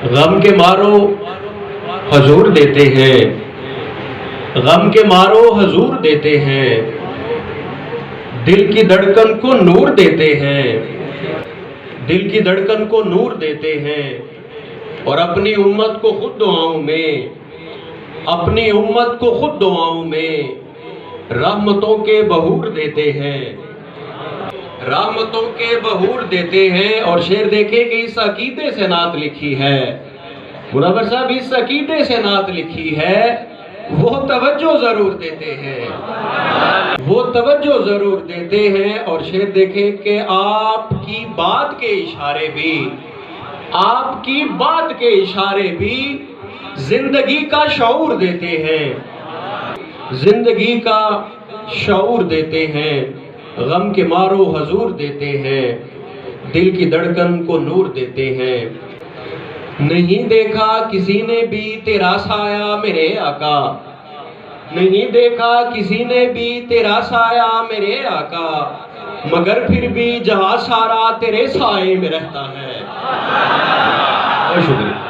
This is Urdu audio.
غم کے مارو حضور دیتے ہیں، غم کے مارو حضور دیتے ہیں، دل کی دھڑکن کو نور دیتے ہیں، دل کی دھڑکن کو نور دیتے ہیں، اور اپنی امت کو خود دعاؤں میں، اپنی امت کو خود دعاؤں میں رحمتوں کے بہور دیتے ہیں، رحمتوں کے بہور دیتے ہیں۔ اور شعر دیکھیں کہ اس عقیدے سے نعت لکھی ہے، منور صاحب اس عقیدے سے نعت لکھی ہے، وہ توجہ ضرور دیتے ہیں، وہ توجہ ضرور دیتے ہیں۔ اور شعر دیکھیں کہ آپ کی بات کے اشارے بھی، آپ کی بات کے اشارے بھی زندگی کا شعور دیتے ہیں، زندگی کا شعور دیتے ہیں۔ غم کے مارو حضور دیتے ہیں، دل کی دھڑکن کو نور دیتے ہیں۔ نہیں دیکھا کسی نے بھی تیرا سایہ میرے آقا، نہیں دیکھا کسی نے بھی تیرا سایہ میرے آقا، مگر پھر بھی جہاں سارا تیرے سائے میں رہتا ہے۔ بہت شکریہ۔